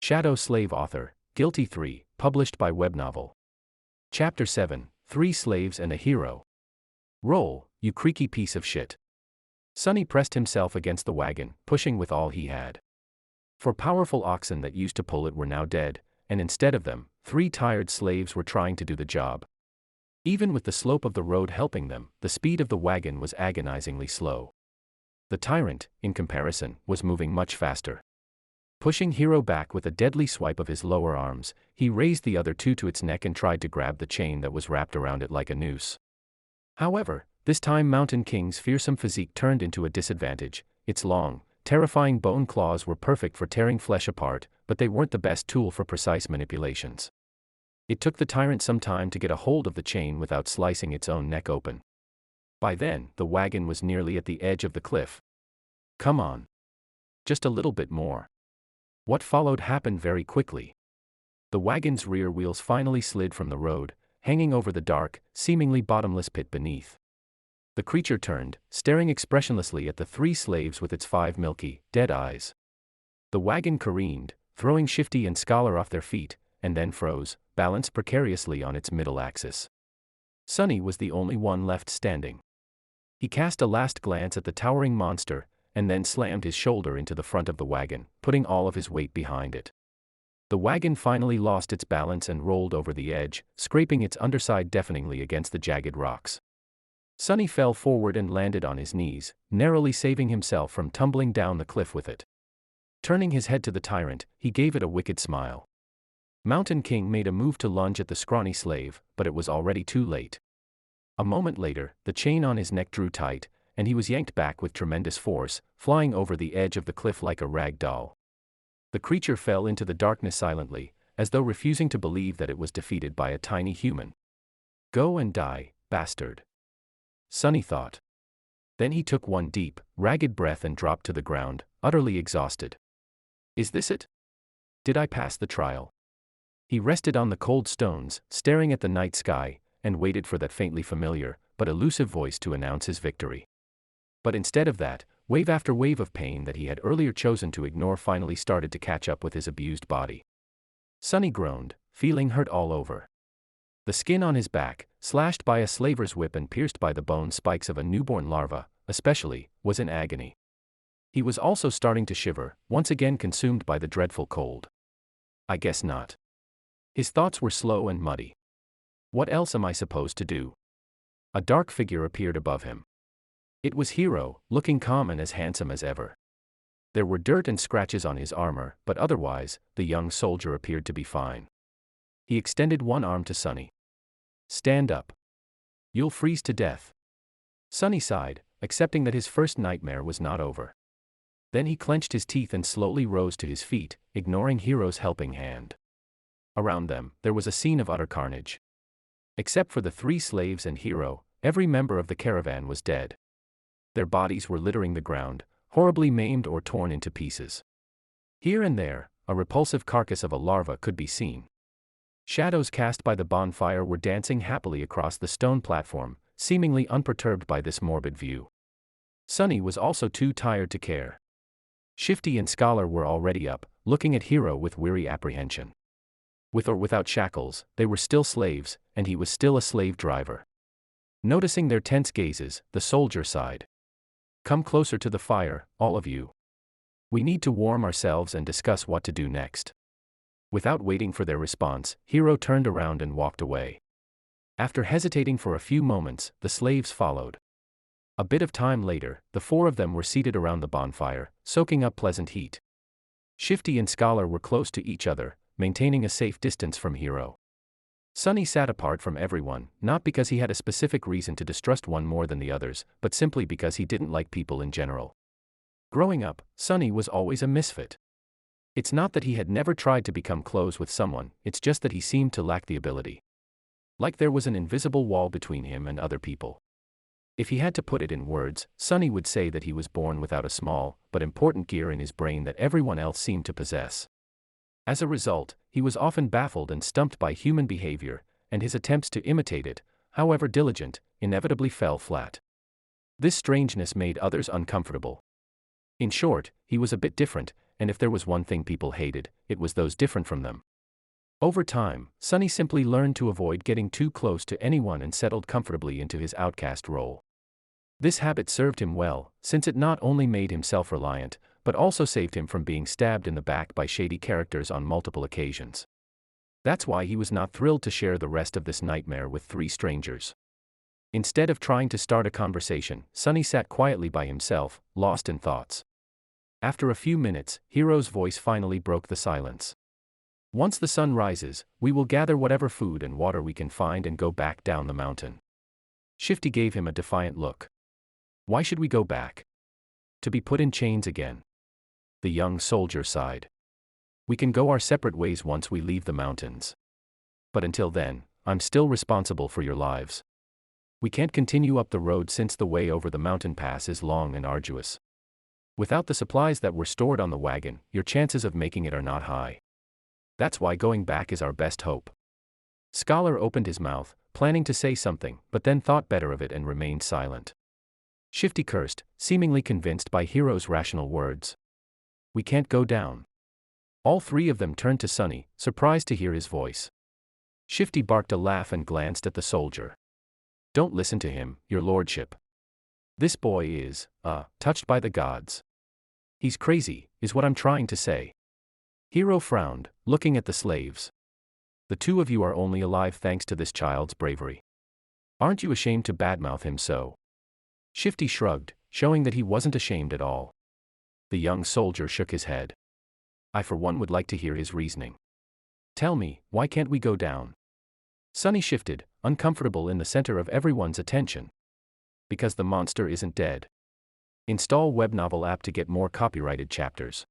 Shadow Slave Author, Guilty 3, published by Webnovel. Chapter 7, 3 Slaves and a Hero. Roll, you creaky piece of shit. Sonny pressed himself against the wagon, pushing with all he had. For powerful oxen that used to pull it were now dead, and instead of them, 3 tired slaves were trying to do the job. Even with the slope of the road helping them, the speed of the wagon was agonizingly slow. The tyrant, in comparison, was moving much faster. Pushing Hero back with a deadly swipe of his lower arms, he raised the other 2 to its neck and tried to grab the chain that was wrapped around it like a noose. However, this time Mountain King's fearsome physique turned into a disadvantage. Its long, terrifying bone claws were perfect for tearing flesh apart, but they weren't the best tool for precise manipulations. It took the tyrant some time to get a hold of the chain without slicing its own neck open. By then, the wagon was nearly at the edge of the cliff. Come on. Just a little bit more. What followed happened very quickly. The wagon's rear wheels finally slid from the road, hanging over the dark, seemingly bottomless pit beneath. The creature turned, staring expressionlessly at the 3 slaves with its 5 milky, dead eyes. The wagon careened, throwing Shifty and Scholar off their feet, and then froze, balanced precariously on its middle axis. Sonny was the only one left standing. He cast a last glance at the towering monster, and then slammed his shoulder into the front of the wagon, putting all of his weight behind it. The wagon finally lost its balance and rolled over the edge, scraping its underside deafeningly against the jagged rocks. Sonny fell forward and landed on his knees, narrowly saving himself from tumbling down the cliff with it. Turning his head to the tyrant, he gave it a wicked smile. Mountain King made a move to lunge at the scrawny slave, but it was already too late. A moment later, the chain on his neck drew tight, and he was yanked back with tremendous force, flying over the edge of the cliff like a rag doll. The creature fell into the darkness silently, as though refusing to believe that it was defeated by a tiny human. Go and die, bastard. Sonny thought. Then he took one deep, ragged breath and dropped to the ground, utterly exhausted. Is this it? Did I pass the trial? He rested on the cold stones, staring at the night sky, and waited for that faintly familiar, but elusive voice to announce his victory. But instead of that, wave after wave of pain that he had earlier chosen to ignore finally started to catch up with his abused body. Sonny groaned, feeling hurt all over. The skin on his back, slashed by a slaver's whip and pierced by the bone spikes of a newborn larva, especially, was in agony. He was also starting to shiver, once again consumed by the dreadful cold. I guess not. His thoughts were slow and muddy. What else am I supposed to do? A dark figure appeared above him. It was Hero, looking calm and as handsome as ever. There were dirt and scratches on his armor, but otherwise, the young soldier appeared to be fine. He extended one arm to Sonny. Stand up. You'll freeze to death. Sonny sighed, accepting that his first nightmare was not over. Then he clenched his teeth and slowly rose to his feet, ignoring Hero's helping hand. Around them, there was a scene of utter carnage. Except for the 3 slaves and Hero, every member of the caravan was dead. Their bodies were littering the ground, horribly maimed or torn into pieces. Here and there, a repulsive carcass of a larva could be seen. Shadows cast by the bonfire were dancing happily across the stone platform, seemingly unperturbed by this morbid view. Sonny was also too tired to care. Shifty and Scholar were already up, looking at Hero with weary apprehension. With or without shackles, they were still slaves, and he was still a slave driver. Noticing their tense gazes, the soldier sighed. Come closer to the fire, all of you. We need to warm ourselves and discuss what to do next. Without waiting for their response, Hero turned around and walked away. After hesitating for a few moments, the slaves followed. A bit of time later, the 4 of them were seated around the bonfire, soaking up pleasant heat. Shifty and Scholar were close to each other, maintaining a safe distance from Hero. Sonny sat apart from everyone, not because he had a specific reason to distrust one more than the others, but simply because he didn't like people in general. Growing up, Sonny was always a misfit. It's not that he had never tried to become close with someone, it's just that he seemed to lack the ability. Like there was an invisible wall between him and other people. If he had to put it in words, Sonny would say that he was born without a small, but important gear in his brain that everyone else seemed to possess. As a result, he was often baffled and stumped by human behavior, and his attempts to imitate it, however diligent, inevitably fell flat. This strangeness made others uncomfortable. In short, he was a bit different, and if there was one thing people hated, it was those different from them. Over time, Sonny simply learned to avoid getting too close to anyone and settled comfortably into his outcast role. This habit served him well, since it not only made him self-reliant, but also saved him from being stabbed in the back by shady characters on multiple occasions. That's why he was not thrilled to share the rest of this nightmare with 3 strangers. Instead of trying to start a conversation, Sonny sat quietly by himself, lost in thoughts. After a few minutes, Hiro's voice finally broke the silence. Once the sun rises, we will gather whatever food and water we can find and go back down the mountain. Shifty gave him a defiant look. Why should we go back? To be put in chains again. The young soldier sighed. We can go our separate ways once we leave the mountains. But until then, I'm still responsible for your lives. We can't continue up the road since the way over the mountain pass is long and arduous. Without the supplies that were stored on the wagon, your chances of making it are not high. That's why going back is our best hope. Scholar opened his mouth, planning to say something, but then thought better of it and remained silent. Shifty cursed, seemingly convinced by Hiro's rational words. We can't go down. All 3 of them turned to Sonny, surprised to hear his voice. Shifty barked a laugh and glanced at the soldier. Don't listen to him, your lordship. This boy is, touched by the gods. He's crazy, is what I'm trying to say. Hiro frowned, looking at the slaves. The 2 of you are only alive thanks to this child's bravery. Aren't you ashamed to badmouth him so? Shifty shrugged, showing that he wasn't ashamed at all. The young soldier shook his head. I for one would like to hear his reasoning. Tell me, why can't we go down? Sonny shifted, uncomfortable in the center of everyone's attention. Because the monster isn't dead. Install web novel app to get more copyrighted chapters.